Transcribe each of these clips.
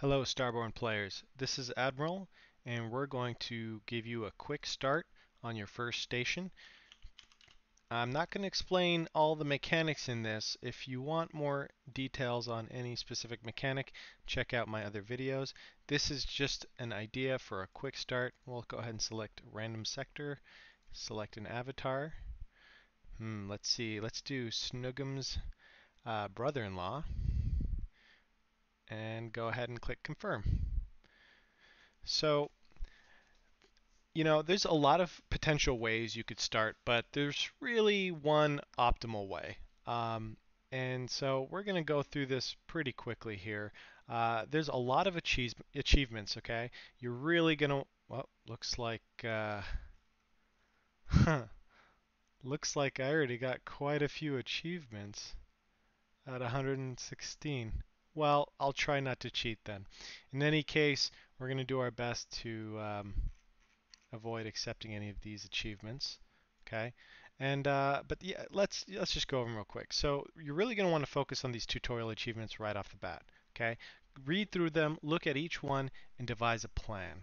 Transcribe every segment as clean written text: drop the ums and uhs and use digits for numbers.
Hello, Starborne players. This is Admiral, and we're going to give you a quick start on your first station. I'm not going to explain all the mechanics in this. If you want more details on any specific mechanic, check out my other videos. This is just an idea for a quick start. We'll go ahead and select random sector, select an avatar. Let's see, let's do Snoogum's brother-in-law, and go ahead and click confirm. So there's a lot of potential ways you could start, but there's really one optimal way. Um, and so we're going to go through this pretty quickly here. There's a lot of achievements, okay? You're really going to, well, looks like I already got quite a few achievements at 116. Well, I'll try not to cheat then. In any case, we're going to do our best to avoid accepting any of these achievements. Okay, and but yeah, let's just go over them real quick. So you're really going to want to focus on these tutorial achievements right off the bat. Okay, read through them, look at each one, and devise a plan.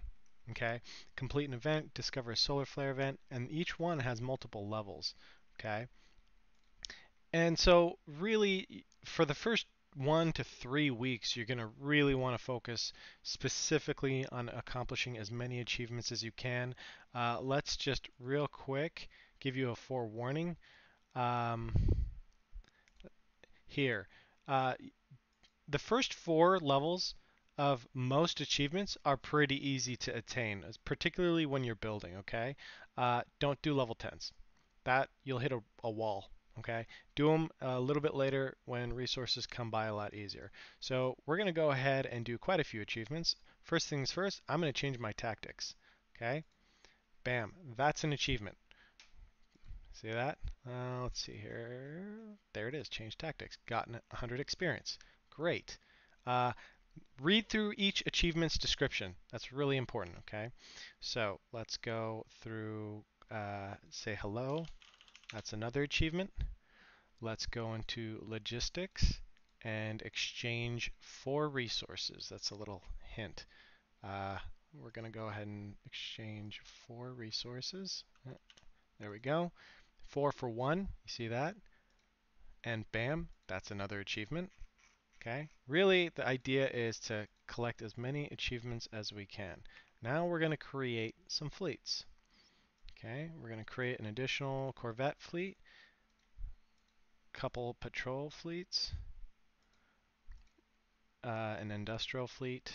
Okay, complete an event, discover a solar flare event, and each one has multiple levels. Okay, and so really for the first 1 to 3 weeks, you're going to really want to focus specifically on accomplishing as many achievements as you can. Let's just real quick give you a forewarning um, here. Uh, the first 4 levels of most achievements are pretty easy to attain, particularly when you're building, okay? Don't do level 10s. That you'll hit a wall. Okay, do them a little bit later when resources come by a lot easier. So we're going to go ahead and do quite a few achievements. First things first, I'm going to change my tactics. Okay, bam, that's an achievement. See that? Let's see here. There it is, change tactics. Gotten 100 experience. Great. Uh, read through each achievement's description. That's really important, okay? So let's go through, say hello. That's another achievement. Let's go into logistics and exchange 4 resources. That's a little hint. Uh, we're going to go ahead and exchange 4 resources. There we go. 4 for 1. You see that? And bam, that's another achievement. Okay. Really, the idea is to collect as many achievements as we can. Now we're going to create some fleets. Okay. We're going to create an additional Corvette fleet, couple patrol fleets, an industrial fleet,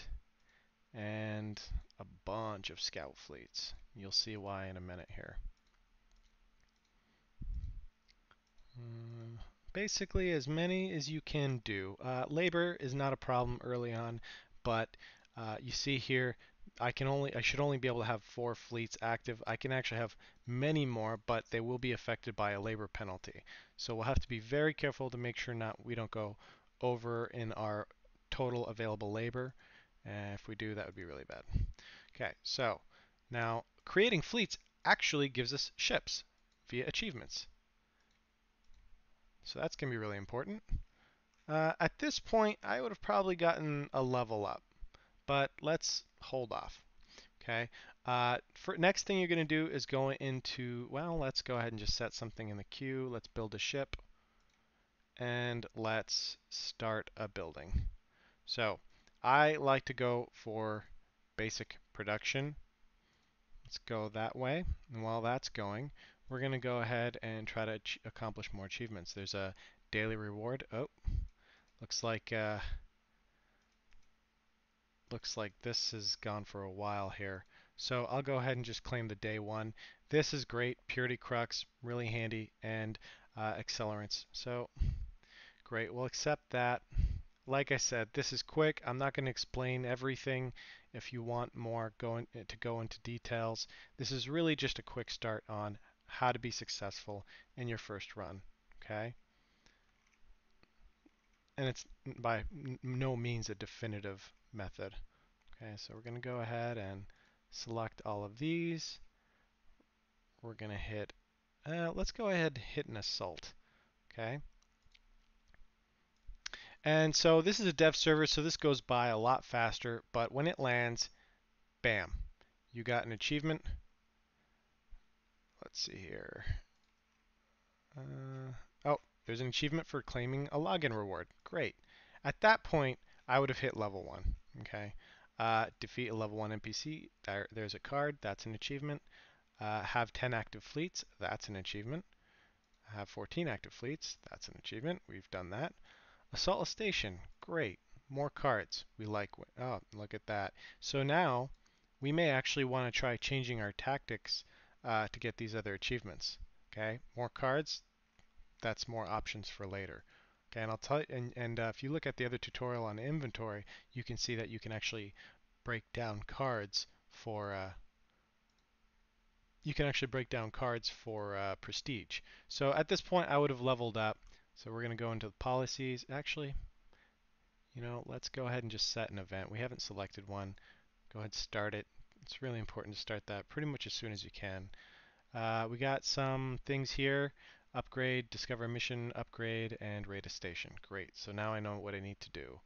and a bunch of scout fleets. You'll see why in a minute here. Basically, as many as you can do. Labor is not a problem early on, but you see here, I should only be able to have 4 fleets active. I can actually have many more, but they will be affected by a labor penalty. So we'll have to be very careful to make sure we don't go over in our total available labor. If we do, that would be really bad. Okay, so now creating fleets actually gives us ships via achievements. So that's going to be really important. At this point, I would have probably gotten a level up, but let's hold off. Okay. For next thing you're going to do is go into, well, let's go ahead and just set something in the queue. Let's build a ship, and let's start a building. So I like to go for basic production. Let's go that way. And while that's going, we're going to go ahead and try to accomplish more achievements. There's a daily reward. Oh, looks like this has gone for a while here. So I'll go ahead and just claim the day 1. This is great. Purity Crux, really handy, and accelerants. So great. We'll accept that. Like I said, this is quick. I'm not going to explain everything. If you want more to go into details, this is really just a quick start on how to be successful in your first run. Okay? And it's by no means a definitive method. Okay, so we're going to go ahead and select all of these. We're going to hit, let's go ahead and hit an assault. Okay. And so this is a dev server, so this goes by a lot faster, but when it lands, bam, you got an achievement. Let's see here. Oh, there's an achievement for claiming a login reward. Great. At that point, I would have hit level 1. Okay. Defeat a level 1 NPC. There's a card. That's an achievement. Have 10 active fleets. That's an achievement. Have 14 active fleets. That's an achievement. We've done that. Assault a station. Great. More cards. We like. Oh, look at that. So now we may actually want to try changing our tactics to get these other achievements. Okay. More cards. That's more options for later. Okay, and I'll tell you, and if you look at the other tutorial on inventory, you can see that you can actually break down cards for prestige. So at this point, I would have leveled up. So we're going to go into the policies. Actually, let's go ahead and just set an event. We haven't selected one. Go ahead and start it. It's really important to start that pretty much as soon as you can. We got some things here. Upgrade, discover a mission, upgrade, and rate a station. Great. So now I know what I need to do.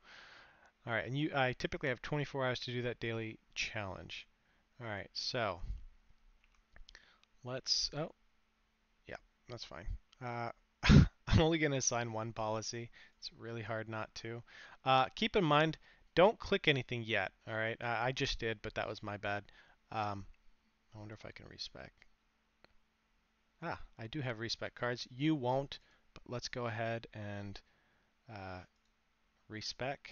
All right, and I typically have 24 hours to do that daily challenge. All right, so oh, yeah, that's fine. I'm only going to assign one policy. It's really hard not to. Keep in mind, don't click anything yet. All right, I just did, but that was my bad. I wonder if I can respec. I do have respec cards. You won't, but let's go ahead and respec.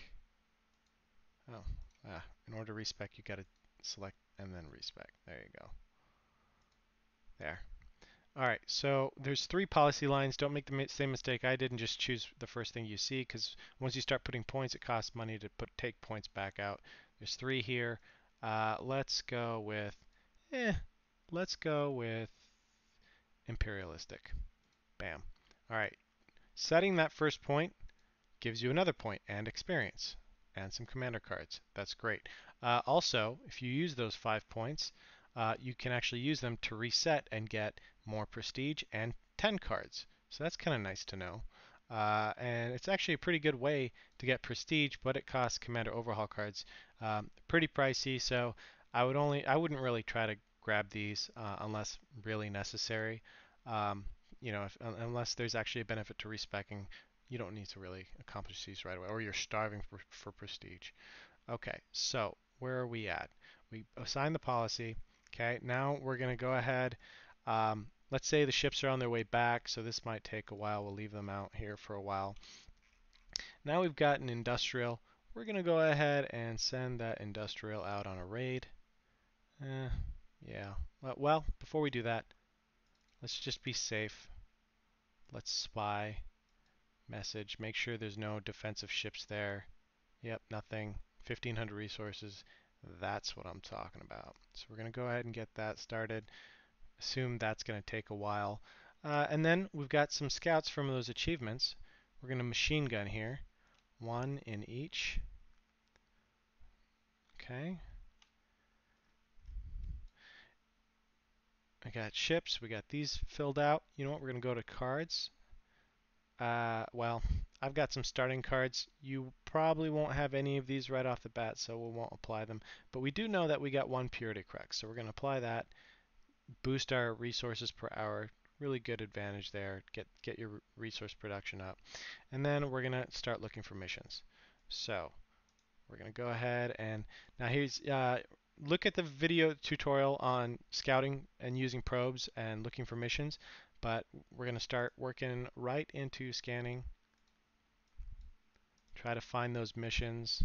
Oh, in order to respec, you got to select and then respec. There you go. There. All right, so there's 3 policy lines. Don't make the same mistake I did and just choose the first thing you see, because once you start putting points, it costs money to take points back out. There's 3 here. Let's go with, let's go with imperialistic. Bam. All right, setting that first point gives you another point and experience and some commander cards. That's great. Also, if you use those 5 points, you can actually use them to reset and get more prestige and 10 cards. So that's kind of nice to know. And it's actually a pretty good way to get prestige, but it costs commander overhaul cards. Pretty pricey, so I wouldn't really try to grab these unless really necessary. Um, unless there's actually a benefit to respecking, you don't need to really accomplish these right away, or you're starving for prestige. Okay, so where are we at? We assign the policy. Okay, now we're going to go ahead. Let's say the ships are on their way back, so this might take a while. We'll leave them out here for a while. Now we've got an industrial. We're going to go ahead and send that industrial out on a raid. Yeah. Well, before we do that, let's just be safe. Let's spy. Message. Make sure there's no defensive ships there. Yep, nothing. 1,500 resources. That's what I'm talking about. So we're going to go ahead and get that started. Assume that's going to take a while. And then we've got some scouts from those achievements. We're going to machine gun here. 1 in each. Okay. I got ships. We got these filled out. You know what? We're going to go to cards. Well, I've got some starting cards. You probably won't have any of these right off the bat, so we won't apply them. But we do know that we got 1 purity crux, so we're going to apply that. Boost our resources per hour. Really good advantage there. Get your resource production up. And then we're going to start looking for missions. So we're going to go ahead and now here's look at the video tutorial on scouting and using probes and looking for missions. But we're going to start working right into scanning. Try to find those missions.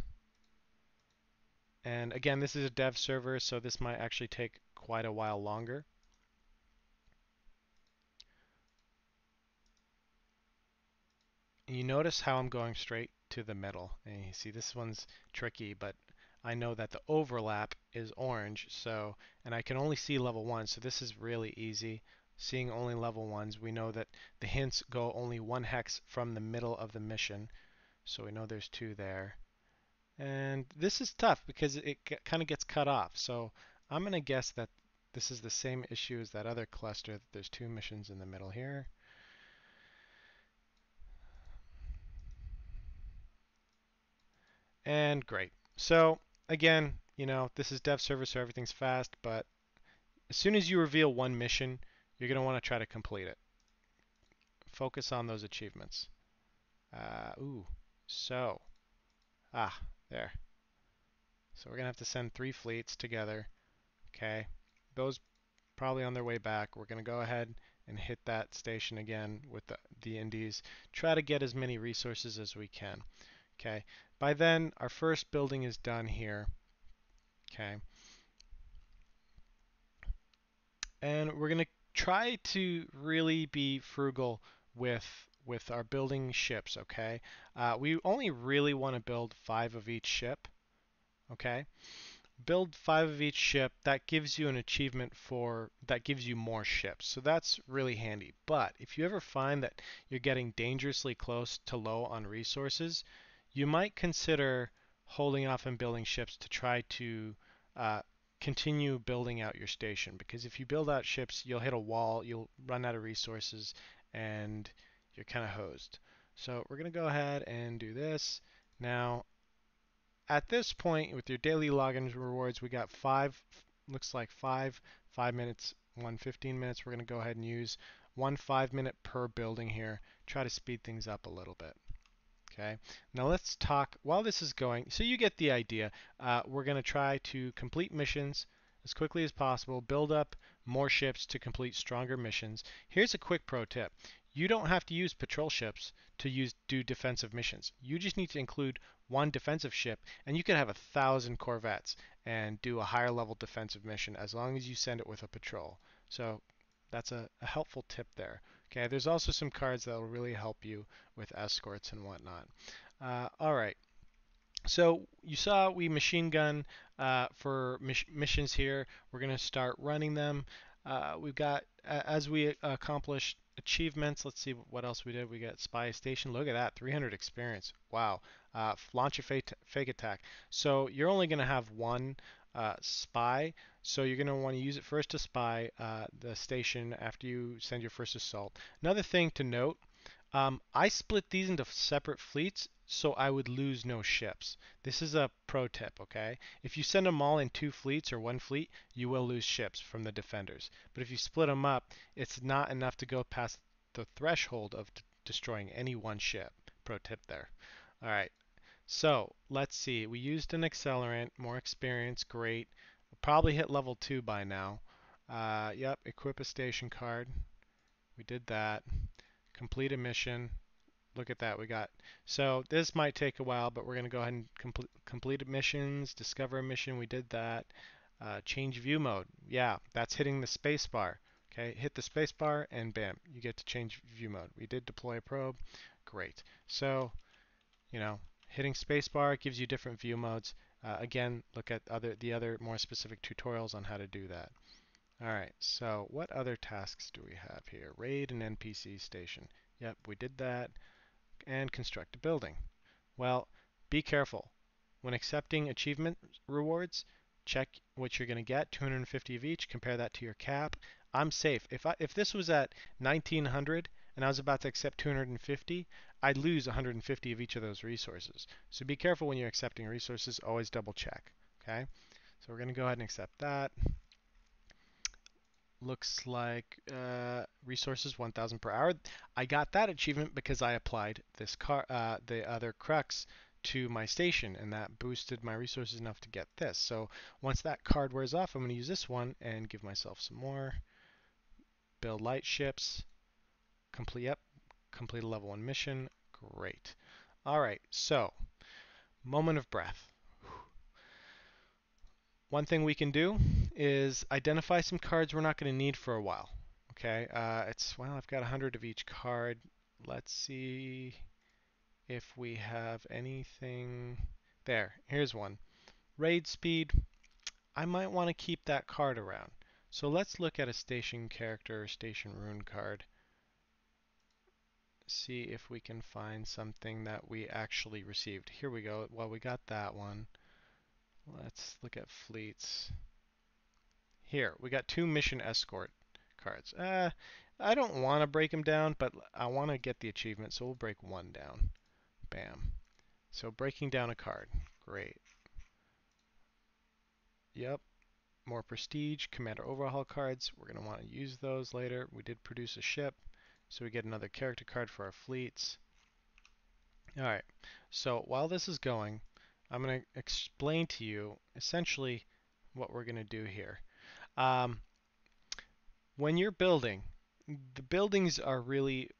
And again, this is a dev server, so this might actually take quite a while longer. And you notice how I'm going straight to the middle. And you see this one's tricky, but I know that the overlap is orange, so and I can only see level 1, so this is really easy. Seeing only level 1s, we know that the hints go only 1 hex from the middle of the mission, so we know there's 2 there. And this is tough because it kind of gets cut off, so I'm going to guess that this is the same issue as that other cluster, that there's 2 missions in the middle here. And great. So again, this is dev server, so everything's fast, but as soon as you reveal one mission, you're going to want to try to complete it. Focus on those achievements. Ooh, so, there. So we're going to have to send 3 fleets together. Okay, those probably on their way back. We're going to go ahead and hit that station again with the Indies. Try to get as many resources as we can. Okay, by then our first building is done here. Okay, and we're going to try to really be frugal with our building ships. Okay, we only really want to build 5 of each ship. Okay, build 5 of each ship. That gives you an achievement that gives you more ships. So that's really handy. But if you ever find that you're getting dangerously close to low on resources, you might consider holding off and building ships to try to uh, continue building out your station. Because if you build out ships, you'll hit a wall, you'll run out of resources, and you're kind of hosed. So we're going to go ahead and do this. Now, at this point, with your daily login rewards, we got 5, looks like 5 minutes, 15 minutes. We're going to go ahead and use 1 5-minute per building here. Try to speed things up a little bit. Okay, now let's talk while this is going. So you get the idea. We're going to try to complete missions as quickly as possible, build up more ships to complete stronger missions. Here's a quick pro tip. You don't have to use patrol ships to do defensive missions. You just need to include 1 defensive ship, and you could have 1,000 corvettes and do a higher level defensive mission as long as you send it with a patrol. So that's a helpful tip there. Okay, there's also some cards that will really help you with escorts and whatnot. All right. So you saw we machine gun for missions here. We're going to start running them. We've got, as we accomplished achievements, let's see what else we did. We got spy station. Look at that, 300 experience. Wow. Launch a fake attack. So you're only going to have 1 spy. So you're going to want to use it first to spy the station after you send your first assault. Another thing to note, I split these into separate fleets so I would lose no ships. This is a pro tip, okay? If you send them all in 2 fleets or 1 fleet, you will lose ships from the defenders. But if you split them up, it's not enough to go past the threshold of destroying any 1 ship. Pro tip there. All right. So let's see. We used an accelerant, more experience, great. We'll probably hit level 2 by now. Yep, equip a station card. We did that. Complete a mission. Look at that, we got. So this might take a while, but we're going to go ahead and complete missions, discover a mission. We did that. Change view mode. Yeah, that's hitting the space bar. Okay, hit the space bar and bam, you get to change view mode. We did deploy a probe. Great. So, hitting space bar gives you different view modes. Again, look at the other more specific tutorials on how to do that. All right, so what other tasks do we have here? Raid an NPC station. Yep, we did that. And construct a building. Well, be careful. When accepting achievement rewards, check what you're going to get, 250 of each, compare that to your cap. I'm safe. If this was at 1900 and I was about to accept 250, I'd lose 150 of each of those resources. So be careful when you're accepting resources, always double check. Okay? So we're going to go ahead and accept that. Looks like resources 1,000 per hour. I got that achievement because I applied the other crux to my station, and that boosted my resources enough to get this. So once that card wears off, I'm going to use this one and give myself some more. Build light ships. Complete a level 1 mission. Great. All right, so moment of breath. One thing we can do is identify some cards we're not going to need for a while. Okay, well, I've got 100 of each card. Let's see if we have anything. There, here's one. Raid speed. I might want to keep that card around. So let's look at a station character or station rune card. See if we can find something that we actually received. Here we go. Well, we got that one. Let's look at fleets. Here, we got 2 mission escort cards. I don't want to break them down, but I want to get the achievement, so we'll break 1 down. Bam. So breaking down a card. Great. Yep. More prestige, commander overhaul cards. We're going to want to use those later. We did produce a ship, so we get another character card for our fleets. All right. So while this is going, I'm going to explain to you essentially what we're going to do here. Um, when you're building, the buildings are really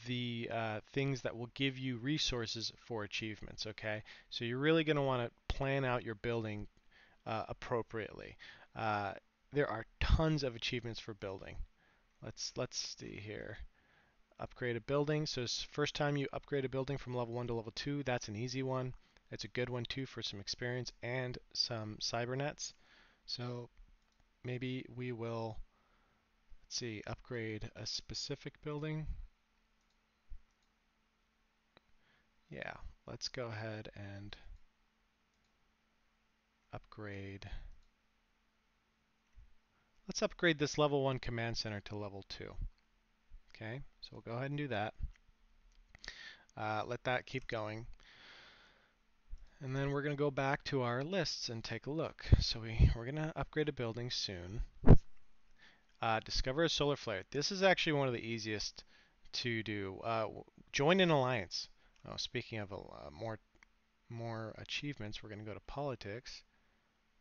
the things that will give you resources for achievements, okay? So you're really going to want to plan out your building appropriately. Uh, there are tons of achievements for building. Let's see here. Upgrade a building. So first time you upgrade a building from level 1 to level 2, that's an easy one. It's a good one too for some experience and some cybernets. So maybe we will, let's see, upgrade a specific building. Yeah, let's go ahead and upgrade. Let's upgrade this level 1 command center to level 2. Okay, so we'll go ahead and do that. Let that keep going. And then we're going to go back to our lists and take a look. So we're going to upgrade a building soon. Discover a solar flare. This is actually one of the easiest to do. Join an alliance. Oh, speaking of more achievements, we're going to go to politics.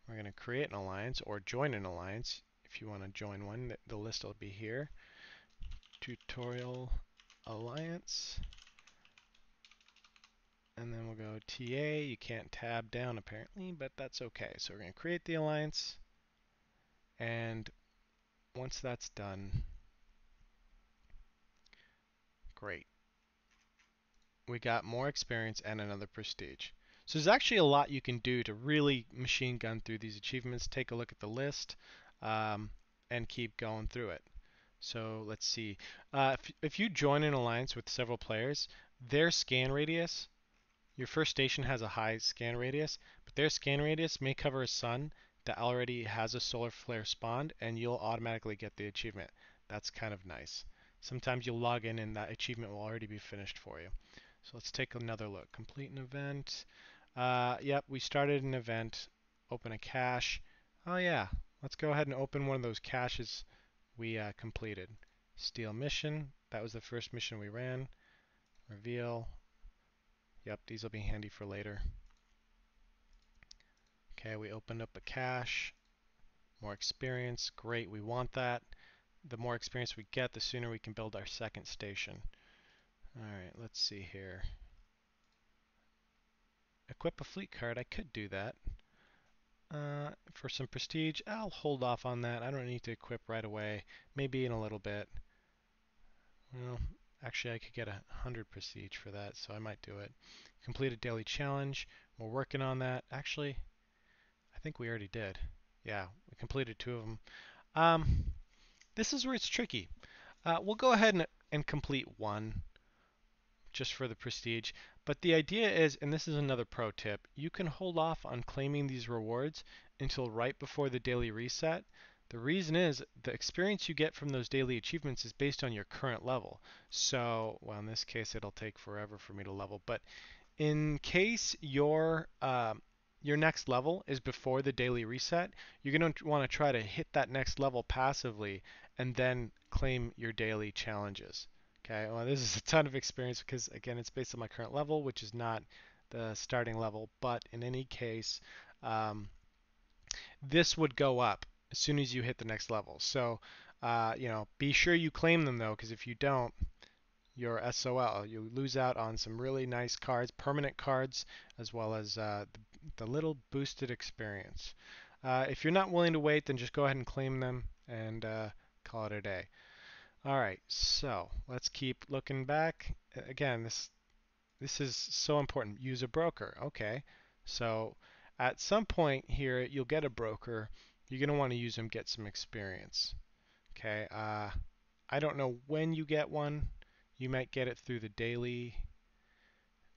We're going to create an alliance or join an alliance. If you want to join one, the list will be here. Tutorial alliance. And then we'll go TA. You can't tab down apparently, but that's okay. So we're going to create the alliance. And once that's done, great. We got more experience and another prestige. So there's actually a lot you can do to really machine gun through these achievements. Take a look at the list and keep going through it. So let's see. If you join an alliance with several players, their scan radius, your first station has a high scan radius, but their scan radius may cover a sun that already has a solar flare spawned, and you'll automatically get the achievement. That's kind of nice. Sometimes you'll log in and that achievement will already be finished for you. So let's take another look. Complete an event. Yep, we started an event. Open a cache. Oh yeah, let's go ahead and open one of those caches we completed. Steal mission. That was the first mission we ran. Reveal. Yep, these will be handy for later. Okay, we opened up a cache. More experience. Great, we want that. The more experience we get, the sooner we can build our second station. Alright, let's see here. Equip a fleet card. I could do that. For some prestige, I'll hold off on that. I don't need to equip right away. Maybe in a little bit. Well, actually I could get 100 prestige for that, so I might do it. Complete a daily challenge. We're working on that. Actually, I think we already did. Yeah, we completed 2 of them. This is where it's tricky. We'll go ahead and complete 1 just for the prestige. But the idea is, and this is another pro tip, you can hold off on claiming these rewards until right before the daily reset. The reason is the experience you get from those daily achievements is based on your current level. So, well, in this case, it'll take forever for me to level. But in case your next level is before the daily reset, you're going to want to try to hit that next level passively and then claim your daily challenges. Okay, well, this is a ton of experience because, again, it's based on my current level, which is not the starting level. But in any case, this would go up as soon as you hit the next level. So, be sure you claim them, though, because if you don't, you're SOL. You lose out on some really nice cards, permanent cards, as well as the little boosted experience. If you're not willing to wait, then just go ahead and claim them and call it a day. All right, so let's keep looking back. Again, this is so important. Use a broker. Okay, so at some point here, you'll get a broker. You're going to want to use them, get some experience. Okay, I don't know when you get one. You might get it through the daily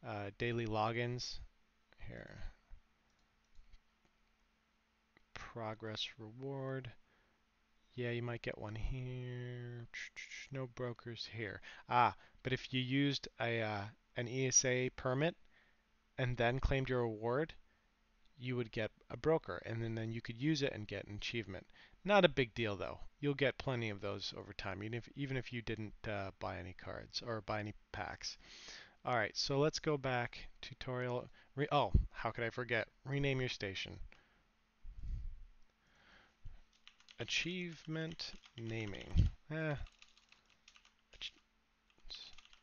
logins. Here, progress reward. Yeah, you might get one here. No brokers here. But if you used an ESA permit and then claimed your reward, you would get a broker, and then you could use it and get an achievement. Not a big deal though. You'll get plenty of those over time, even if you didn't buy any cards or buy any packs. All right, so let's go back. Tutorial. Oh, how could I forget? Rename your station. Achievement naming.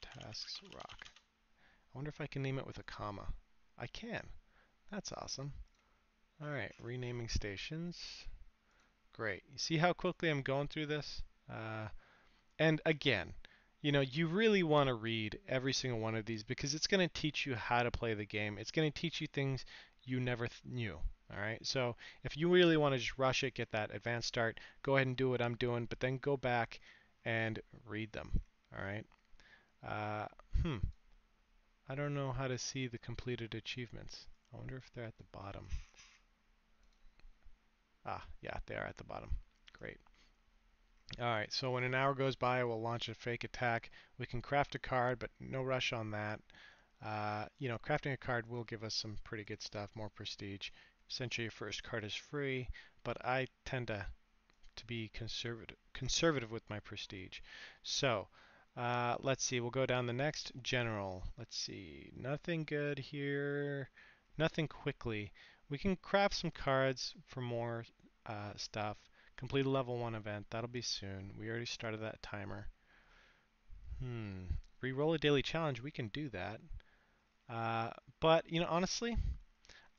Tasks rock. I wonder if I can name it with a comma. I can. That's awesome. All right, renaming stations. Great. You see how quickly I'm going through this? And again, you really want to read every single one of these because it's going to teach you how to play the game. It's going to teach you things you never knew. All right. So if you really want to just rush it, get that advanced start, go ahead and do what I'm doing, but then go back and read them. All right. Uh, hmm. I don't know how to see the completed achievements. I wonder if they're at the bottom. Ah, yeah, they are at the bottom. Great. Alright, so when an hour goes by, we'll launch a fake attack. We can craft a card, but no rush on that. Crafting a card will give us some pretty good stuff, more prestige. Essentially, your first card is free, but I tend to be conservative with my prestige. So, let's see, we'll go down the next general. Let's see, nothing good here, nothing quickly. We can craft some cards for more stuff. Complete a level 1 event, that'll be soon. We already started that timer. Reroll a daily challenge, we can do that. But, honestly,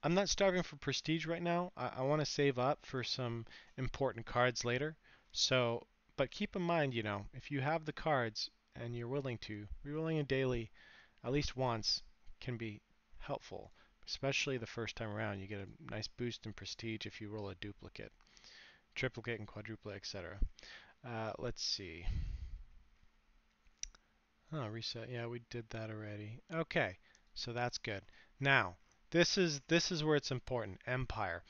I'm not starving for prestige right now. I want to save up for some important cards later. So, but keep in mind, if you have the cards and you're willing to, rerolling a daily at least once can be helpful, especially the first time around. You get a nice boost in prestige if you roll a duplicate, triplicate, and quadruplicate, etc. Let's see. Oh, reset. Yeah, we did that already. Okay, so that's good. Now, this is where it's important. Empire.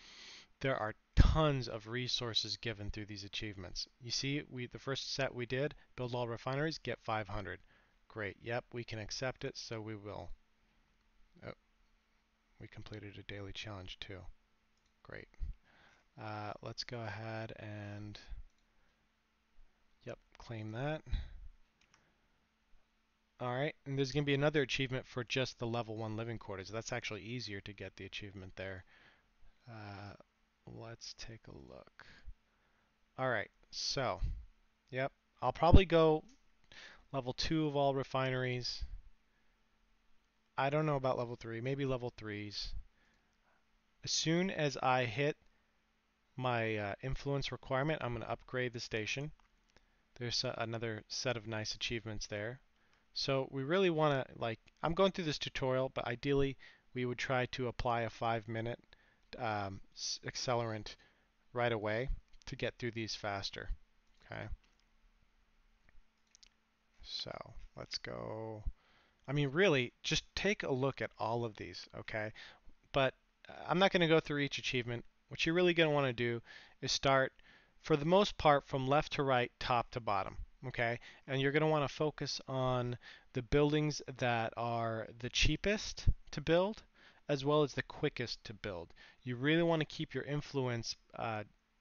There are tons of resources given through these achievements. You see, the first set we did, build all refineries, get 500. Great. Yep, we can accept it, so we will. Oh, we completed a daily challenge too. Great. Let's go ahead and claim that. Alright, and there's going to be another achievement for just the level 1 living quarters. That's actually easier to get the achievement there. Let's take a look. Alright, so, I'll probably go level 2 of all refineries. I don't know about level 3, maybe level 3s. As soon as I hit my influence requirement, I'm going to upgrade the station. There's another set of nice achievements there. So we really want to, I'm going through this tutorial, but ideally we would try to apply a 5-minute accelerant right away to get through these faster. Okay. So let's go. I mean, really, just take a look at all of these, okay? But I'm not going to go through each achievement. What you're really going to want to do is start, for the most part, from left to right, top to bottom, okay? And you're going to want to focus on the buildings that are the cheapest to build, as well as the quickest to build. You really want to keep your influence,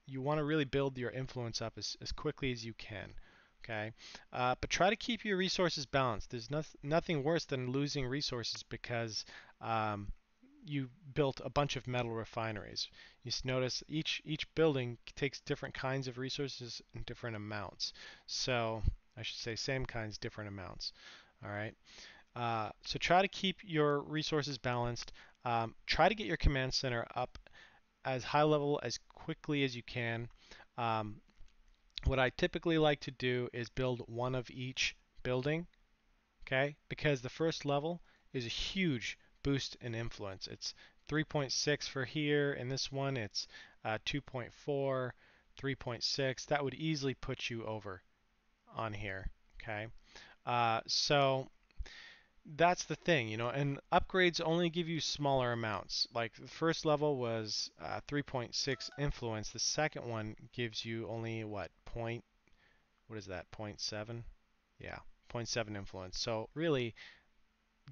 you want to really build your influence up as quickly as you can. Okay, but try to keep your resources balanced. There's nothing worse than losing resources because you built a bunch of metal refineries. You notice each building takes different kinds of resources in different amounts. So I should say same kinds, different amounts. All right. So try to keep your resources balanced. Try to get your command center up as high level as quickly as you can. Um, what I typically like to do is build one of each building, okay? Because the first level is a huge boost in influence. It's 3.6 for here, and this one it's 2.4, 3.6. That would easily put you over on here, okay? So that's the thing, and upgrades only give you smaller amounts. Like the first level was 3.6 influence. The second one gives you only what is that, 0.7? Yeah, 0.7 influence. So really,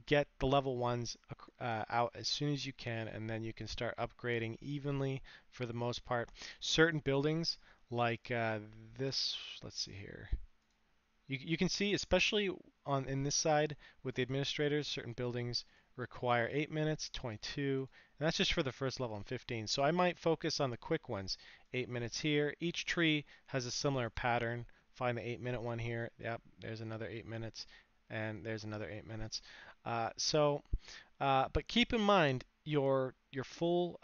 get the level ones out as soon as you can, and then you can start upgrading evenly for the most part. Certain buildings like this, let's see here. You can see, especially on in this side with the administrators, certain buildings require 8 minutes, 22, and that's just for the first level and 15. So I might focus on the quick ones. 8 minutes here. Each tree has a similar pattern. Find the 8-minute one here. Yep, there's another 8 minutes, and there's another 8 minutes. But keep in mind your full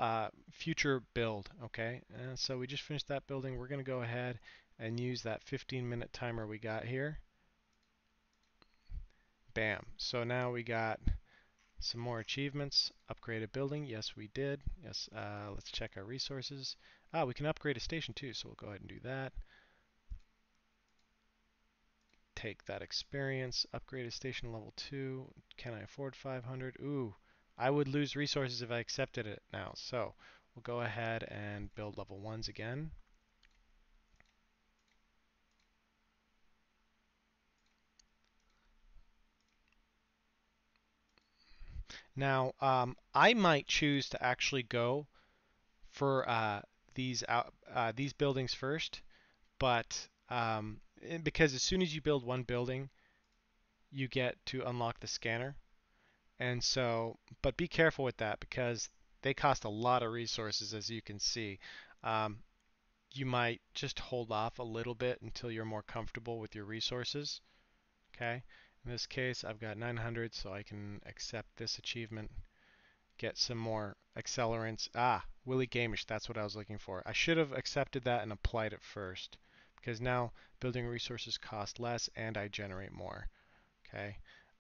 future build. Okay, and so we just finished that building. We're going to go ahead and use that 15-minute timer we got here. Bam. So now we got some more achievements. Upgrade a building. Yes, we did. Yes. Let's check our resources. We can upgrade a station too, so we'll go ahead and do that. Take that experience. Upgrade a station level 2. Can I afford 500? Ooh, I would lose resources if I accepted it now. So we'll go ahead and build level 1s again. Now, I might choose to actually go for these buildings first, but because as soon as you build one building, you get to unlock the scanner, and so, but be careful with that because they cost a lot of resources, as you can see. Um, you might just hold off a little bit until you're more comfortable with your resources. Okay. In this case, I've got 900, so I can accept this achievement. Get some more accelerants. Willie Gamish, that's what I was looking for. I should have accepted that and applied it first, because now building resources cost less and I generate more. Okay.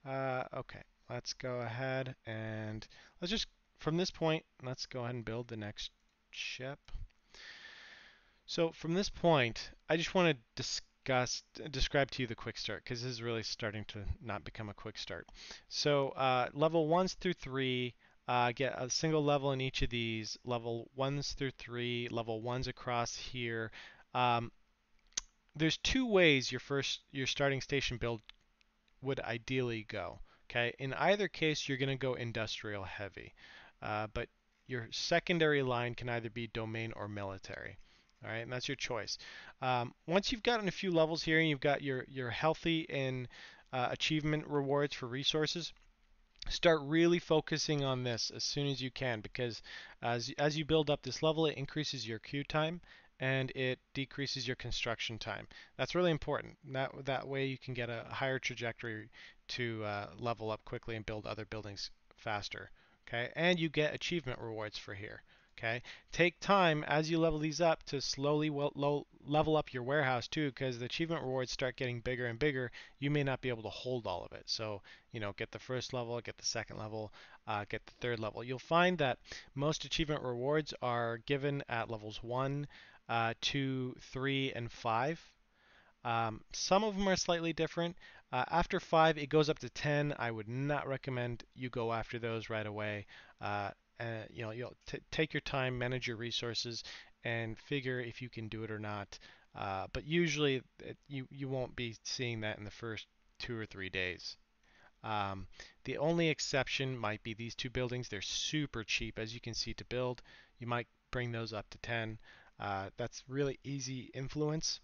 Okay. Let's go ahead and let's just, from this point, let's go ahead and build the next ship. So from this point, I just want to describe to you the quick start, because this is really starting to not become a quick start. So level 1s through 3, get a single level in each of these. Level 1s through 3, level 1s across here. Um, there's two ways your starting station build would ideally go. Okay, in either case, you're going to go industrial heavy, but your secondary line can either be domain or military. All right, and that's your choice. Once you've gotten a few levels here and you've got your healthy in achievement rewards for resources, start really focusing on this as soon as you can, because as you build up this level, it increases your queue time and it decreases your construction time. That's really important. That way you can get a higher trajectory to level up quickly and build other buildings faster. Okay, and you get achievement rewards for here. Okay, take time as you level these up to slowly level up your warehouse too, because the achievement rewards start getting bigger and bigger. You may not be able to hold all of it, so get the first level, get the second level, get the third level. You'll find that most achievement rewards are given at levels 1, 2, 3, and 5. Some of them are slightly different. After 5, it goes up to 10. I would not recommend you go after those right away. You'll take your time, manage your resources, and figure if you can do it or not. But usually, you won't be seeing that in the first 2 or 3 days. Um, the only exception might be these two buildings. They're super cheap, as you can see, to build. You might bring those up to 10. That's really easy influence.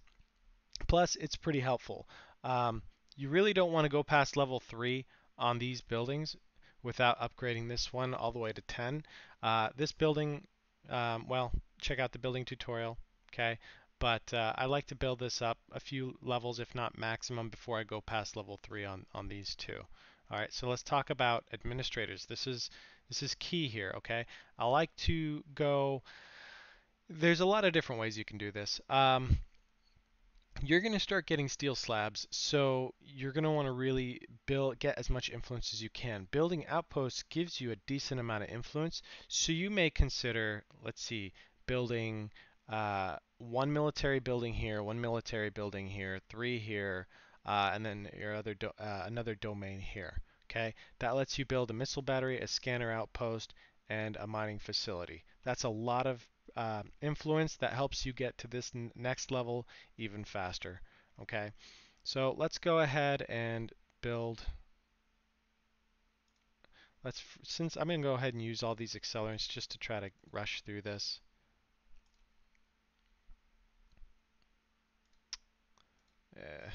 Plus, it's pretty helpful. You really don't want to go past level 3 on these buildings without upgrading this one all the way to 10. This building, well, check out the building tutorial, okay? But I like to build this up a few levels, if not maximum, before I go past level 3 on these two. All right, so let's talk about administrators. This is key here, okay? I like to go. There's a lot of different ways you can do this. You're going to start getting steel slabs, so you're going to want to really get as much influence as you can. Building outposts gives you a decent amount of influence, so you may consider, let's see, building one military building here, one military building here, 3 here, and then your another domain here. Okay, that lets you build a missile battery, a scanner outpost, and a mining facility. That's a lot of influence that helps you get to this next level even faster. Okay, so let's go ahead and build since I'm going to go ahead and use all these accelerants just to try to rush through this. Uh,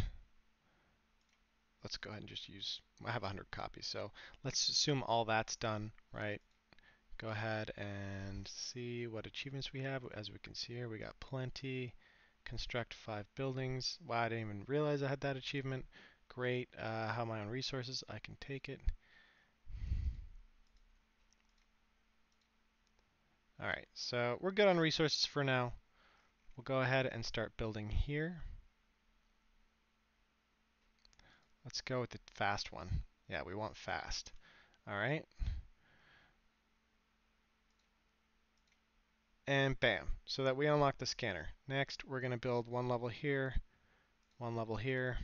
let's go ahead and just use, I have 100 copies, so let's assume all that's done, right? Go ahead and see what achievements we have. As we can see here, we got plenty. Construct 5 buildings. Wow, I didn't even realize I had that achievement. Great. How am I on resources? I can take it. Alright, so we're good on resources for now. We'll go ahead and start building here. Let's go with the fast one. Yeah, we want fast. Alright. And bam. So that we unlock the scanner. Next, we're going to build one level here, one level here.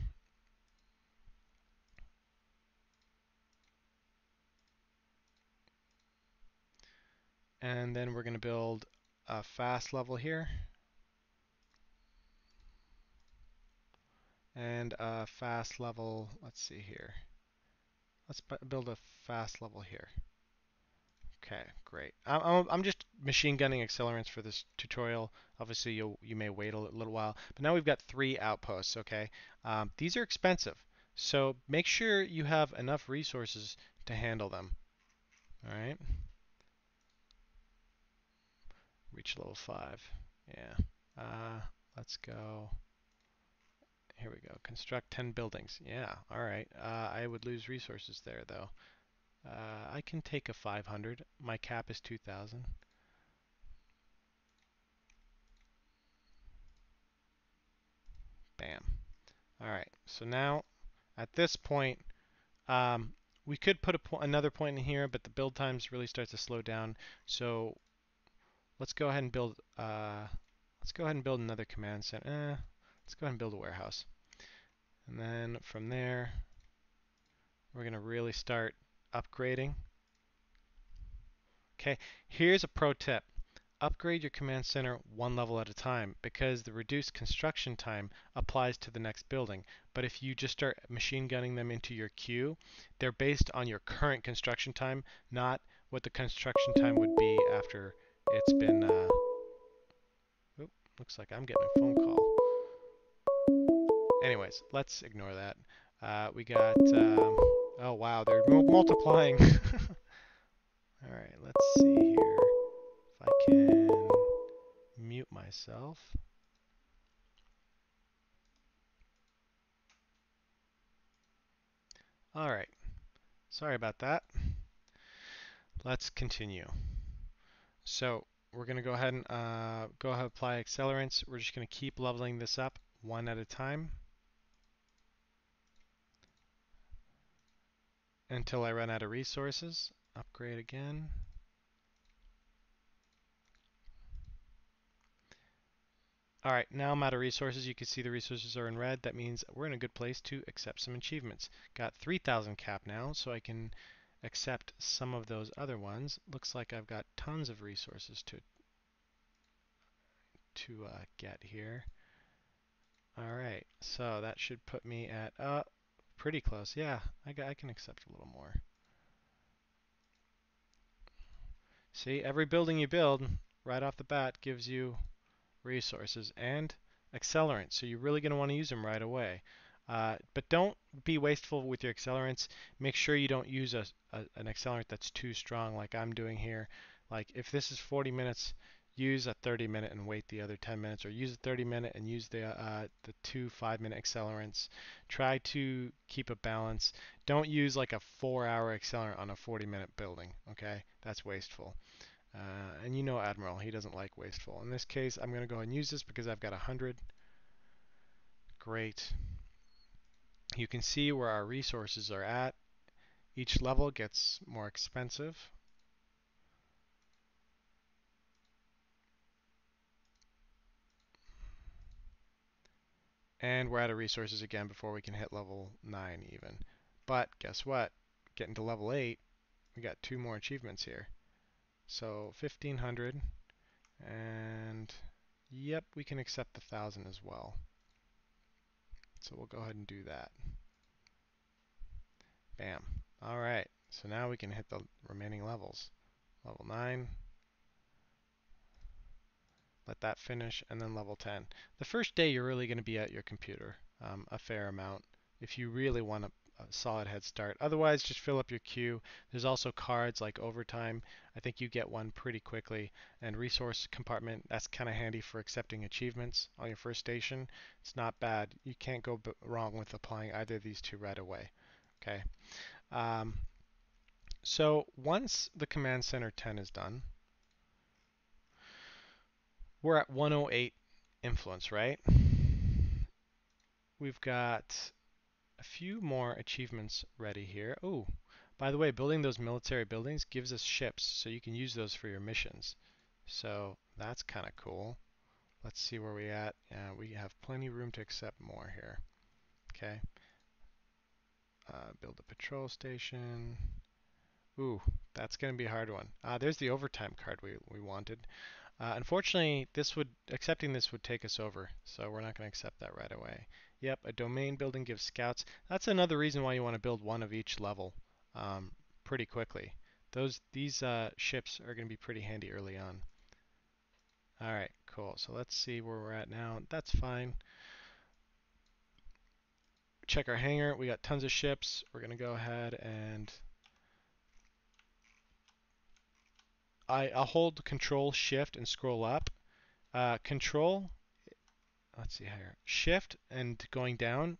And then we're going to build a fast level here. And a fast level, let's see here. Let's build a fast level here. Okay, great. I'm just machine gunning accelerants for this tutorial. Obviously, you may wait a little while, but now we've got 3 outposts. Okay, these are expensive, so make sure you have enough resources to handle them. All right. Reach level 5. Yeah. Let's go. Here we go. Construct 10 buildings. Yeah. All right. I would lose resources there though. I can take a 500. My cap is 2,000. Bam. All right. So now, at this point, we could put another point in here, but the build times really start to slow down. So let's go ahead and build. Let's go ahead and build another command center. Let's go ahead and build a warehouse, and then from there, we're gonna really start upgrading. Okay. Here's a pro tip. Upgrade your command center one level at a time because the reduced construction time applies to the next building. But if you just start machine gunning them into your queue, they're based on your current construction time, not what the construction time would be after it's been. Oop, looks like I'm getting a phone call. Anyways, let's ignore that. We got. Oh wow, they're multiplying. All right, let's see here if I can mute myself. All right. Sorry about that. Let's continue. So we're going to go ahead and apply accelerants. We're just going to keep leveling this up one at a time until I run out of resources. Upgrade again. All right, now I'm out of resources. You can see the resources are in red. That means we're in a good place to accept some achievements. Got 3,000 cap now, so I can accept some of those other ones. Looks like I've got tons of resources to get here. All right, so that should put me at pretty close. Yeah, I can accept a little more. See, every building you build right off the bat gives you resources and accelerants, so you're really going to want to use them right away. But don't be wasteful with your accelerants. Make sure you don't use an accelerant that's too strong like I'm doing here. Like if this is 40 minutes, use a 30-minute and wait the other 10 minutes, or use a 30-minute and use the 2 5-minute accelerants. Try to keep a balance. Don't use like a 4-hour accelerant on a 40-minute building, okay? That's wasteful. And you know Admiral, he doesn't like wasteful. In this case, I'm going to go ahead and use this because I've got 100. Great. You can see where our resources are at. Each level gets more expensive. And we're out of resources again before we can hit level 9 even. But guess what? Getting to level 8, we got 2 more achievements here. So 1,500, and yep, we can accept the 1,000 as well. So we'll go ahead and do that. Bam. All right. So now we can hit the remaining levels. Level 9, let that finish, and then level 10. The first day you're really going to be at your computer a fair amount if you really want a solid head start. Otherwise, just fill up your queue. There's also cards like overtime. I think you get one pretty quickly. And resource compartment, that's kind of handy for accepting achievements on your first station. It's not bad. You can't go wrong with applying either of these two right away. Okay. Um, so once the command center 10 is done, we're at 108 influence, right? We've got a few more achievements ready here. Oh, by the way, building those military buildings gives us ships, so you can use those for your missions. So that's kind of cool. Let's see where we at. We have plenty of room to accept more here. Okay. Build a patrol station. Ooh, that's going to be a hard one. There's the overtime card we wanted. Unfortunately, accepting this would take us over, so we're not going to accept that right away. Yep, a domain building gives scouts. That's another reason why you want to build one of each level pretty quickly. These ships are going to be pretty handy early on. All right, cool. So let's see where we're at now. That's fine. Check our hangar. We got tons of ships. We're going to go ahead and I'll hold Control Shift and scroll up. Control, let's see here. Shift and going down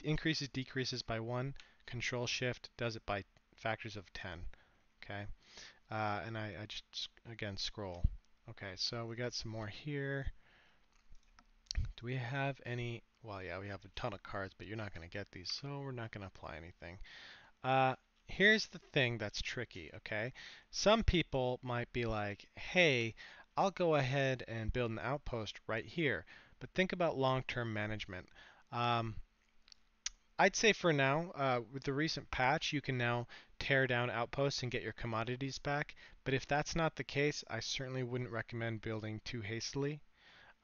increases, decreases by 1. Control Shift does it by factors of 10. Okay. And I just, again, scroll. Okay, so we got some more here. Do we have any? Well, yeah, we have a ton of cards, but you're not going to get these, so we're not going to apply anything. Here's the thing that's tricky, okay? Some people might be like, hey, I'll go ahead and build an outpost right here. But think about long-term management. Um, I'd say for now, with the recent patch, you can now tear down outposts and get your commodities back. But if that's not the case, I certainly wouldn't recommend building too hastily.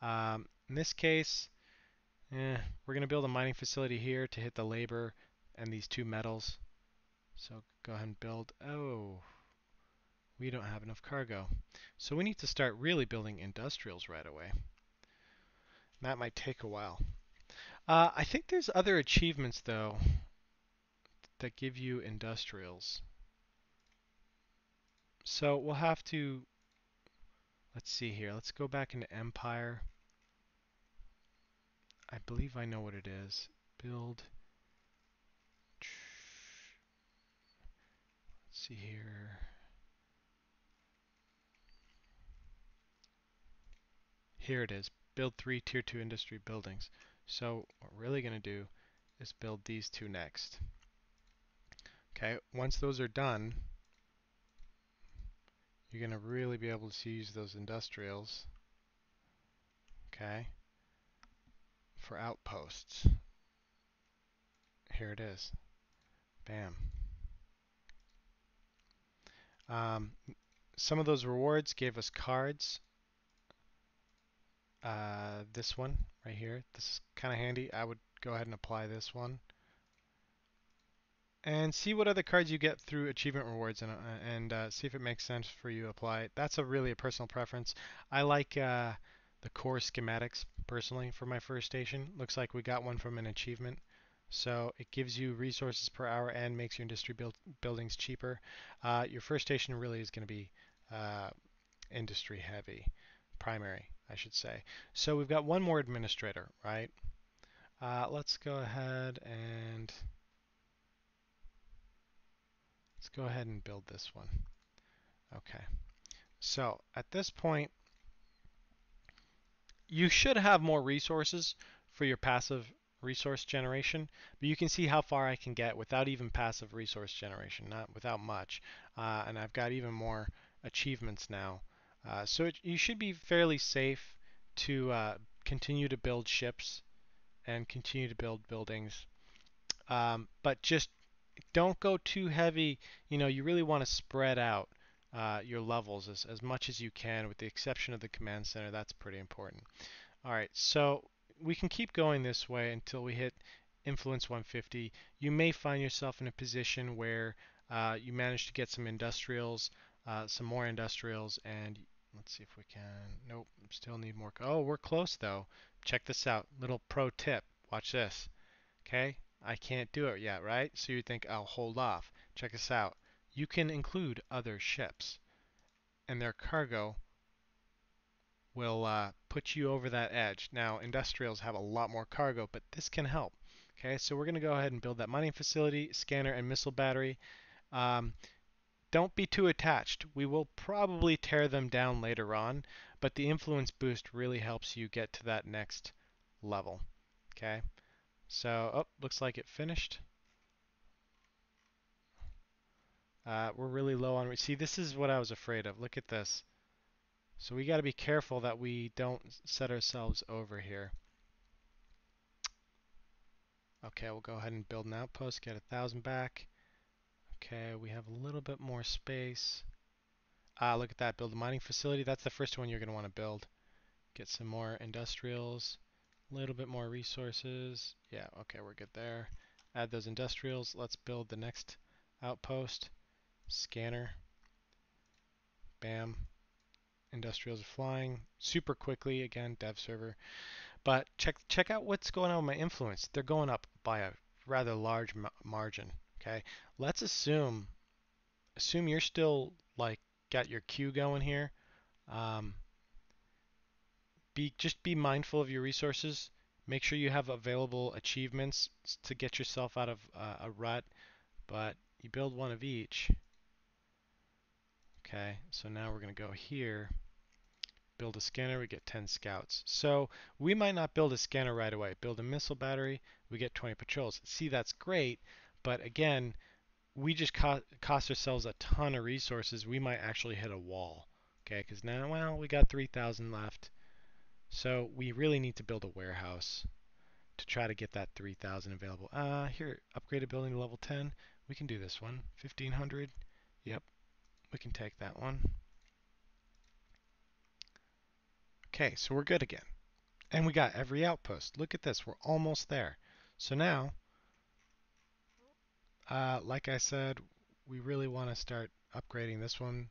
In this case, we're going to build a mining facility here to hit the labor and these two metals. So go ahead and build. Oh, we don't have enough cargo. So we need to start really building industrials right away. That might take a while. I think there's other achievements, though, that give you industrials. So we'll have to, let's see here. Let's go back into Empire. I believe I know what it is. Build. Let's see here. Here it is. Build 3 Tier 2 industry buildings. So what we're really going to do is build these two next. Okay, once those are done, you're going to really be able to use those industrials, okay, for outposts. Here it is. Bam. Um, some of those rewards gave us cards. This one right here, this is kind of handy. I would go ahead and apply this one. And see what other cards you get through achievement rewards and see if it makes sense for you to apply it. That's really a personal preference. I like the core schematics personally for my first station. Looks like we got one from an achievement. So it gives you resources per hour and makes your industry buildings cheaper. Your first station really is going to be industry heavy, primary, I should say. So we've got one more administrator, right? Let's go ahead and build this one. Okay. So at this point, you should have more resources for your passive resource generation, but you can see how far I can get without even passive resource generation, not without much. And I've got even more achievements now. So you should be fairly safe to continue to build ships and continue to build buildings. But just don't go too heavy. You really want to spread out your levels as much as you can, with the exception of the command center. That's pretty important. All right, so we can keep going this way until we hit influence 150. You may find yourself in a position where You managed to get some industrials, some more industrials, and let's see if we can. Nope, still need more. Oh, we're close though. Check this out. Little pro tip. Watch this. Okay, I can't do it yet, right? So you think I'll hold off. Check this out. You can include other ships, and their cargo will put you over that edge. Now, industrials have a lot more cargo, but this can help. Okay, so we're going to go ahead and build that mining facility, scanner, and missile battery. Um, don't be too attached. We will probably tear them down later on, but the influence boost really helps you get to that next level. Okay, so looks like it finished. We're really low on. See, this is what I was afraid of. Look at this. So we got to be careful that we don't set ourselves over here. Okay, we'll go ahead and build an outpost, get 1,000 back. Okay, we have a little bit more space. Look at that, build a mining facility. That's the first one you're going to want to build. Get some more industrials, a little bit more resources. Yeah, okay, we're good there. Add those industrials. Let's build the next outpost. Scanner. Bam. Industrials are flying super quickly. Again, dev server. But check out what's going on with my influence. They're going up by a rather large margin. Okay, let's assume you're still like got your queue going here. Um, just be mindful of your resources. Make sure you have available achievements to get yourself out of a rut. But you build one of each. Okay, so now we're going to go here. Build a scanner, we get 10 scouts. So we might not build a scanner right away. Build a missile battery, we get 20 patrols. See, that's great, but again, we just cost ourselves a ton of resources. We might actually hit a wall. Okay, because now, well, we got 3,000 left. So we really need to build a warehouse to try to get that 3,000 available. Here, upgraded building to level 10. We can do this one. 1,500. Yep, we can take that one. Okay, so we're good again. And we got every outpost. Look at this. We're almost there. So now, like I said, we really want to start upgrading this one.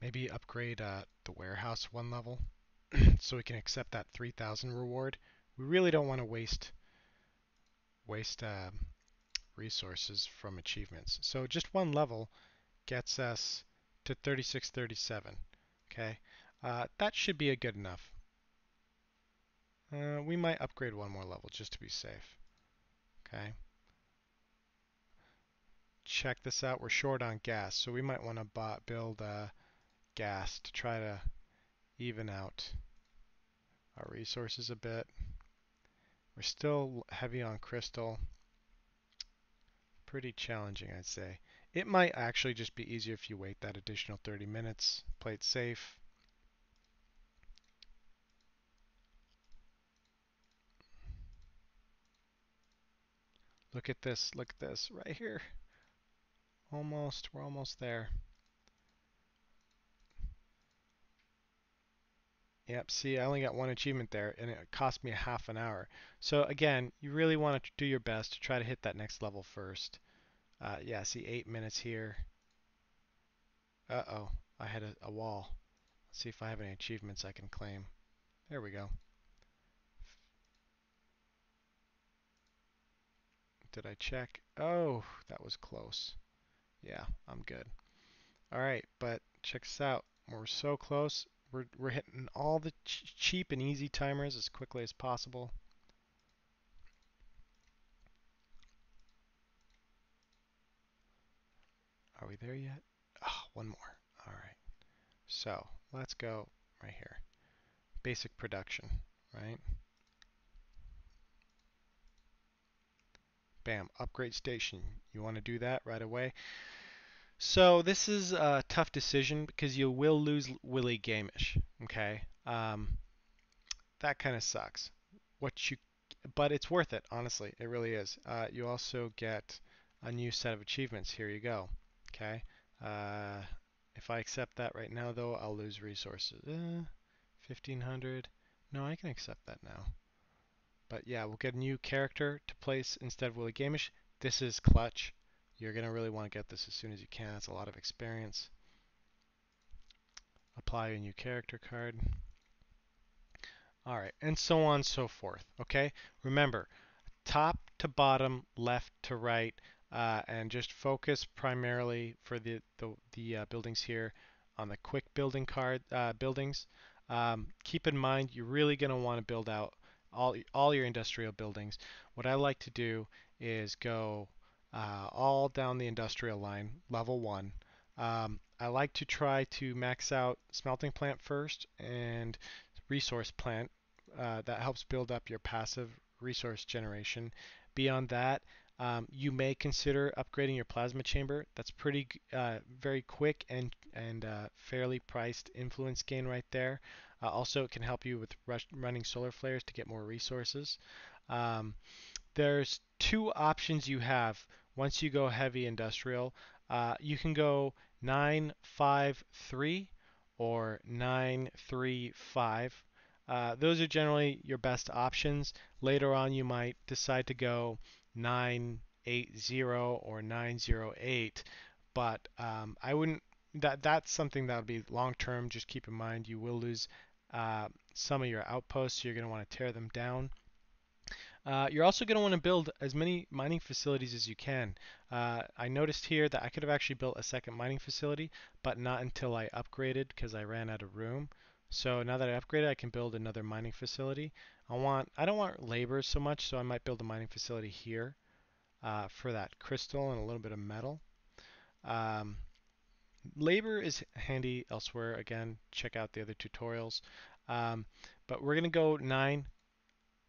Maybe upgrade the warehouse one level so we can accept that 3,000 reward. We really don't want to waste resources from achievements. So just one level gets us to 3637. Okay, that should be a good enough. We might upgrade one more level just to be safe. Okay. Check this out. We're short on gas, so we might want to build gas to try to even out our resources a bit. We're still heavy on crystal. Pretty challenging, I'd say. It might actually just be easier if you wait that additional 30 minutes. Play it safe. Look at this. Look at this right here. Almost. We're almost there. Yep, see, I only got one achievement there, and it cost me a half an hour. So again, you really want to do your best to try to hit that next level first. Yeah, see, 8 minutes here. Uh-oh, I had a wall. Let's see if I have any achievements I can claim. There we go. Did I check? Oh, that was close. Yeah, I'm good. All right, but check this out. We're so close. We're hitting all the cheap and easy timers as quickly as possible. Are we there yet? Oh, one more. All right. So let's go right here. Basic production, right? Bam, upgrade station. You want to do that right away. So this is a tough decision because you will lose Willie Gamish. Okay, that kind of sucks. What you, but it's worth it. Honestly, it really is. You also get a new set of achievements. Here you go. Okay. Uh, if I accept that right now, though, I'll lose resources. 1,500. No, I can accept that now. But yeah, we'll get a new character to place instead of Willie Gamish. This is clutch. You're going to really want to get this as soon as you can. It's a lot of experience. Apply a new character card. All right, and so on and so forth. Okay, remember, top to bottom, left to right, and just focus primarily for the buildings here on the quick building card buildings. Keep in mind you're really going to want to build out all your industrial buildings. What I like to do is go all down the industrial line, level 1. I like to try to max out smelting plant first and resource plant. That helps build up your passive resource generation. Beyond that, you may consider upgrading your plasma chamber. That's pretty very quick and fairly priced influence gain right there. Also, it can help you with running solar flares to get more resources. Um, there's two options you have once you go heavy industrial. You can go 953 or 935. Those are generally your best options. Later on, you might decide to go 980 or 908, but I wouldn't. That's something that would be long term. Just keep in mind you will lose some of your outposts, so you're going to want to tear them down. You're also going to want to build as many mining facilities as you can. I noticed here that I could have actually built a second mining facility, but not until I upgraded because I ran out of room. So now that I upgraded, I can build another mining facility. I don't want labor so much, so I might build a mining facility here for that crystal and a little bit of metal. Um, Labor is handy elsewhere. Again, check out the other tutorials. Um, but we're going to go 9.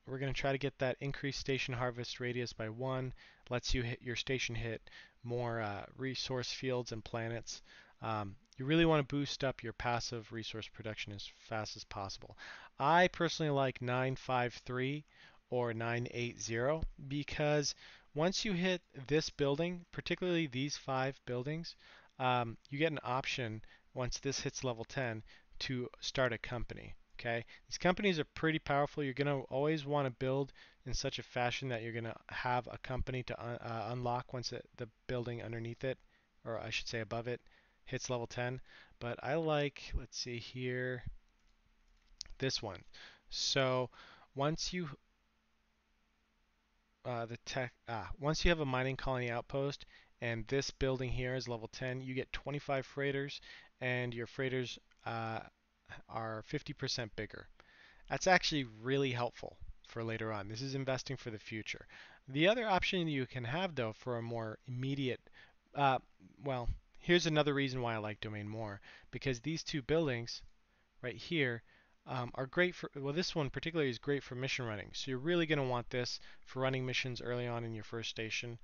We're going to try to get that increased station harvest radius by 1. Lets you hit your station hit more resource fields and planets. You really want to boost up your passive resource production as fast as possible. I personally like 953 or 980 because once you hit this building, particularly these 5 buildings, you get an option once this hits level 10 to start a company. Okay, these companies are pretty powerful. You're going to always want to build in such a fashion that you're going to have a company to unlock once the building underneath it, or I should say above it, hits level 10. But I like, let's see here, this one. So once you once you have a mining colony outpost and this building here is level 10, you get 25 freighters, and your freighters are 50% bigger. That's actually really helpful for later on. This is investing for the future. The other option you can have, though, for a more immediate, uh, well, here's another reason why I like Domain more, because these two buildings right here are great for, well, this one particularly is great for mission running. So you're really going to want this for running missions early on in your first station.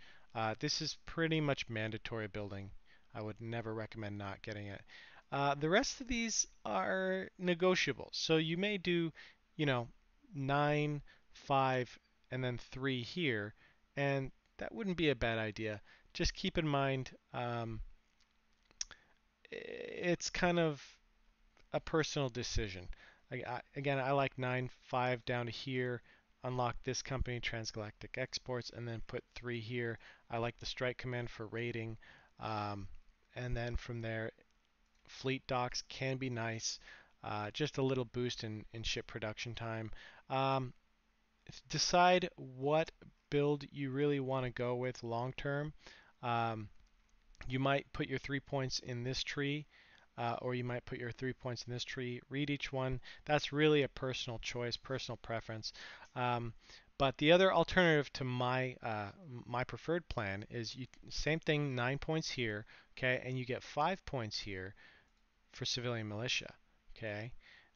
This is pretty much mandatory building. I would never recommend not getting it. The rest of these are negotiable. So you may do, you know, 9, 5, and then 3 here, and that wouldn't be a bad idea. Just keep in mind, it's kind of a personal decision. Again, I like 9.5 down to here, unlock this company, Transgalactic Exports, and then put 3 here. I like the strike command for raiding. And then from there, fleet docks can be nice. Just a little boost in ship production time. Um, Decide what build you really want to go with long term. Um, you might put your 3 points in this tree, or you might put your 3 points in this tree. Read each one. That's really a personal choice, personal preference. Um, but the other alternative to my preferred plan is same thing, 9 points here, okay, and you get 5 points here for civilian militia, okay.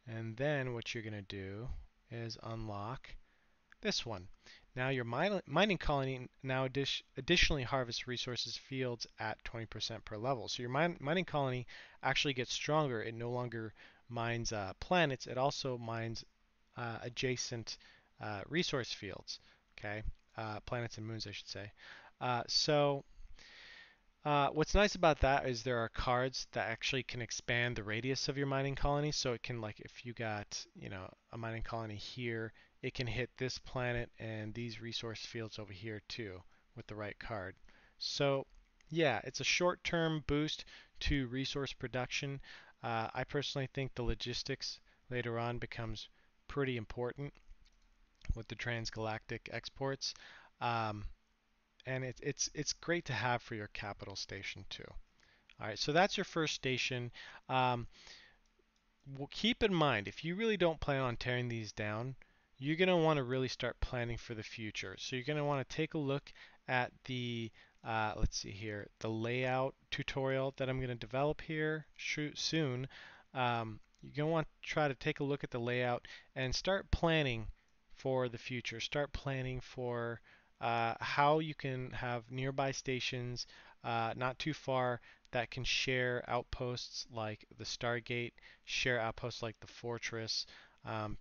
And then what you're gonna do is unlock this one. Now your mining colony now additionally harvests resources fields at 20% per level. So your mining colony actually gets stronger. It no longer mines planets. It also mines adjacent resource fields. Okay, planets and moons, I should say. So What's nice about that is there are cards that actually can expand the radius of your mining colony. So it can, like, if you got, a mining colony here, it can hit this planet and these resource fields over here too with the right card. So yeah, it's a short-term boost to resource production. I personally think the logistics later on becomes pretty important with the transgalactic exports. Um, and it's great to have for your capital station too. All right, so that's your first station. Um, well, keep in mind, if you really don't plan on tearing these down, you're going to want to really start planning for the future. So you're going to want to take a look at the, let's see here, the layout tutorial that I'm going to develop here soon. You're going to want to try to take a look at the layout and start planning for the future. Start planning for how you can have nearby stations not too far that can share outposts like the Stargate, share outposts like the Fortress.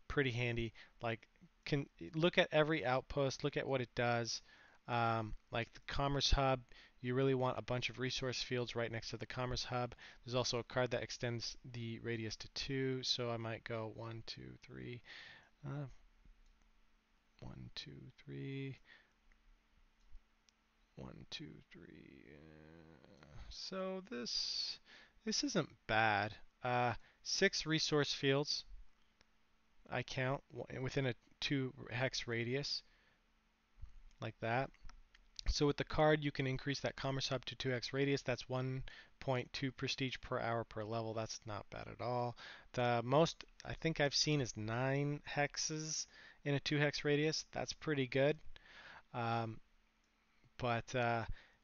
Pretty handy. Like, can look at every outpost, look at what it does. Like the Commerce Hub, you really want a bunch of resource fields right next to the Commerce Hub. There's also a card that extends the radius to 2, so I might go 1, 2, 3, 1, 2, 3, 1, 2, 3. So this isn't bad. 6 resource fields I count within a 2 hex radius, like that. So with the card, you can increase that Commerce Hub to 2x radius. That's 1.2 prestige per hour per level. That's not bad at all. The most I think I've seen is 9 hexes in a 2 hex radius. That's pretty good. Um, but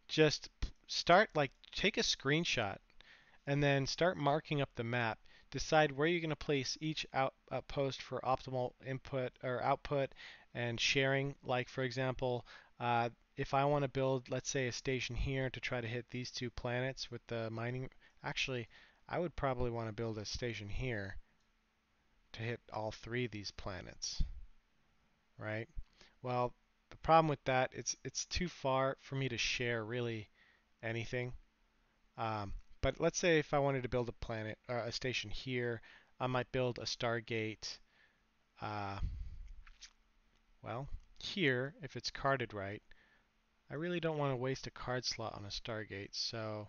just start, like, take a screenshot and then start marking up the map. Decide where you're going to place each outpost for optimal input or output and sharing. Like, for example, if I want to build, let's say, a station here to try to hit these 2 planets with the mining, actually, I would probably want to build a station here to hit all 3 of these planets, right? Well, the problem with that, it's too far for me to share really anything. Um, but let's say if I wanted to build a planet or a station here, I might build a Stargate. Uh, well, here, if it's carded right, I really don't want to waste a card slot on a Stargate. So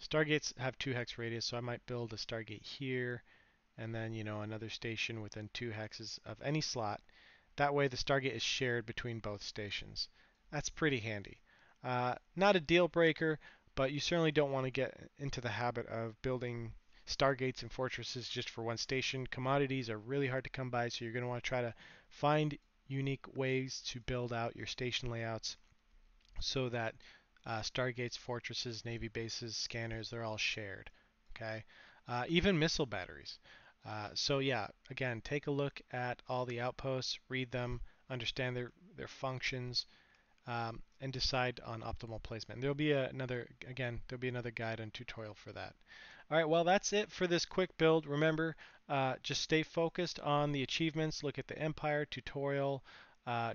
Stargates have 2 hex radius, so I might build a Stargate here, and then another station within 2 hexes of any slot. That way the Stargate is shared between both stations. That's pretty handy. Not a deal breaker, but you certainly don't want to get into the habit of building Stargates and fortresses just for one station. Commodities are really hard to come by, so you're going to want to try to find unique ways to build out your station layouts so that Stargates, fortresses, navy bases, scanners, they're all shared. Okay, even missile batteries. So yeah, again, take a look at all the outposts, read them, understand their functions, and decide on optimal placement. There'll be there'll be another guide and tutorial for that. All right, well, that's it for this quick build. Remember, just stay focused on the achievements. Look at the Empire, tutorial,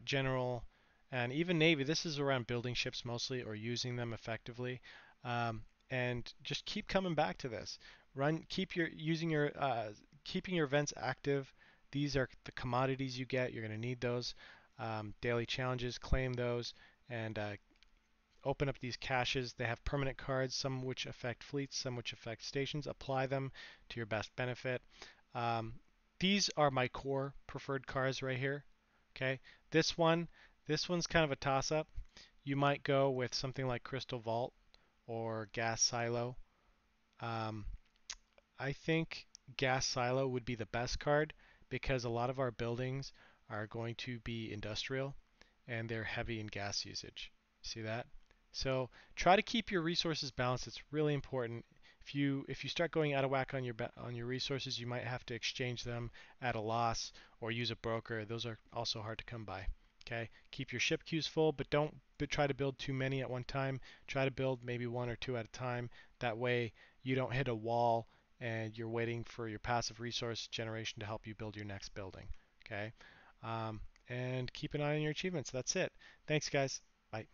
general, and even Navy. This is around building ships mostly or using them effectively. Um, and just keep coming back to this. Keeping your events active. These are the commodities you get. You're going to need those. Daily challenges, claim those, and open up these caches. They have permanent cards, some which affect fleets, some which affect stations. Apply them to your best benefit. Um, these are my core preferred cards right here. Okay, this one, this one's kind of a toss-up. You might go with something like Crystal Vault or Gas Silo. Um, I think Gas Silo would be the best card because a lot of our buildings are going to be industrial and they're heavy in gas usage. See that? So try to keep your resources balanced. It's really important. If you start going out of whack on your resources, you might have to exchange them at a loss or use a broker. Those are also hard to come by. Okay? Keep your ship queues full, but don't try to build too many at one time. Try to build maybe 1 or 2 at a time. That way you don't hit a wall and you're waiting for your passive resource generation to help you build your next building. Okay? And keep an eye on your achievements. That's it. Thanks, guys. Bye.